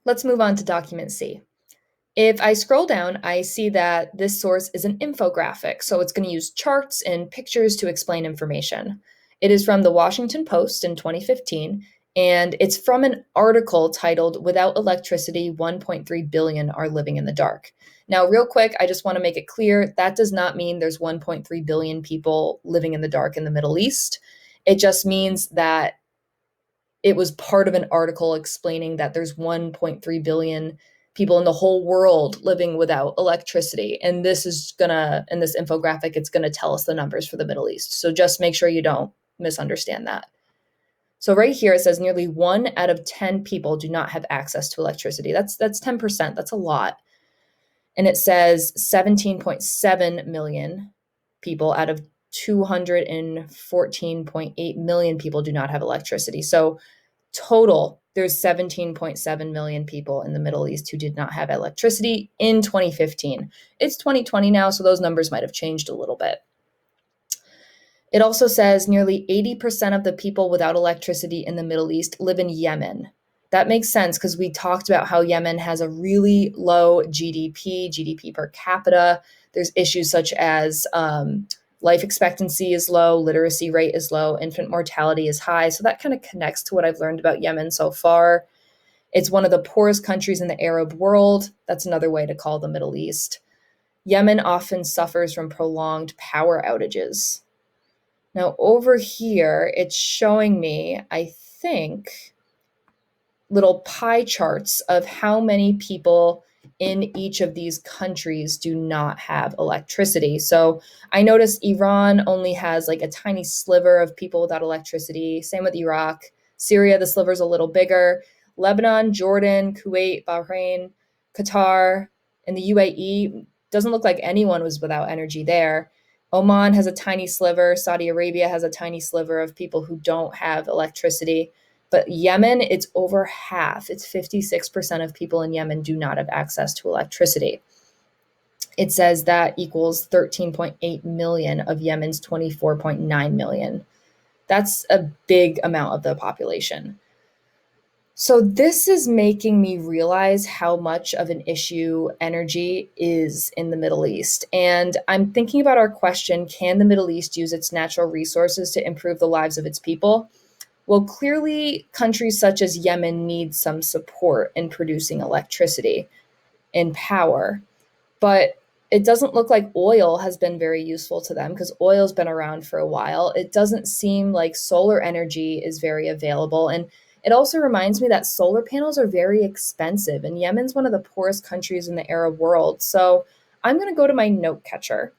Let's move on to document C. If I scroll down, I see that this source is an infographic, so it's going to use charts and pictures to explain information. It is from the Washington Post in 2015, and it's from an article titled Without Electricity, 1.3 billion are living in the dark. Now, real quick, I just want to make it clear that does not mean there's 1.3 billion people living in the dark in the Middle East. It just means that it was part of an article explaining that there's 1.3 billion people in the whole world living without electricity. And in this infographic, it's going to tell us the numbers for the Middle East. So just make sure you don't misunderstand that. So right here, it says nearly 1 out of 10 people do not have access to electricity. That's 10%. That's a lot. And it says 17.7 million people out of 214.8 million people do not have electricity. So total, there's 17.7 million people in the Middle East who did not have electricity in 2015. It's 2020 now, so those numbers might have changed a little bit. It also says nearly 80% of the people without electricity in the Middle East live in Yemen. That makes sense because we talked about how Yemen has a really low GDP per capita. There's issues such as life expectancy is low, literacy rate is low, infant mortality is high. So that kind of connects to what I've learned about Yemen so far. It's one of the poorest countries in the Arab world. That's another way to call the Middle East. Yemen often suffers from prolonged power outages. Now, over here, it's showing me, I think, little pie charts of how many people in each of these countries do not have electricity. So I noticed Iran only has like a tiny sliver of people without electricity. Same with Iraq. Syria, the sliver's a little bigger. Lebanon, Jordan, Kuwait, Bahrain, Qatar, and the UAE doesn't look like anyone was without energy there. Oman has a tiny sliver. Saudi Arabia has a tiny sliver of people who don't have electricity. But Yemen, it's over half. It's 56% of people in Yemen do not have access to electricity. It says that equals 13.8 million of Yemen's 24.9 million. That's a big amount of the population. So this is making me realize how much of an issue energy is in the Middle East. And I'm thinking about our question, can the Middle East use its natural resources to improve the lives of its people? Well, clearly, countries such as Yemen need some support in producing electricity and power. But it doesn't look like oil has been very useful to them because oil's been around for a while. It doesn't seem like solar energy is very available. And it also reminds me that solar panels are very expensive, and Yemen's one of the poorest countries in the Arab world. So I'm going to go to my note catcher,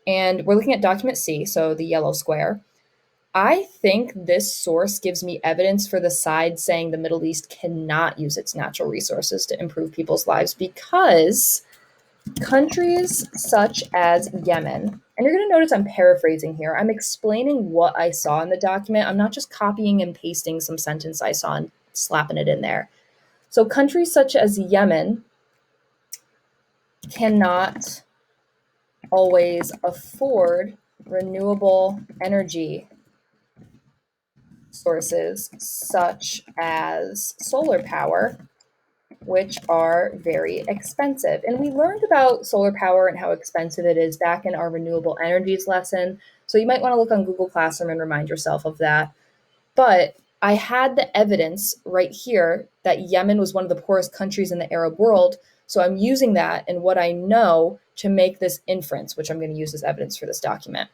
and we're looking at document C, so the yellow square. I think this source gives me evidence for the side saying the Middle East cannot use its natural resources to improve people's lives because countries such as Yemen, and you're going to notice I'm paraphrasing here, I'm explaining what I saw in the document. I'm not just copying and pasting some sentence I saw and slapping it in there. So, countries such as Yemen cannot always afford renewable energy sources such as solar power, which are very expensive. And we learned about solar power and how expensive it is back in our renewable energies lesson. So you might want to look on Google Classroom and remind yourself of that. But I had the evidence right here that Yemen was one of the poorest countries in the Arab world. So I'm using that and what I know to make this inference, which I'm going to use as evidence for this document.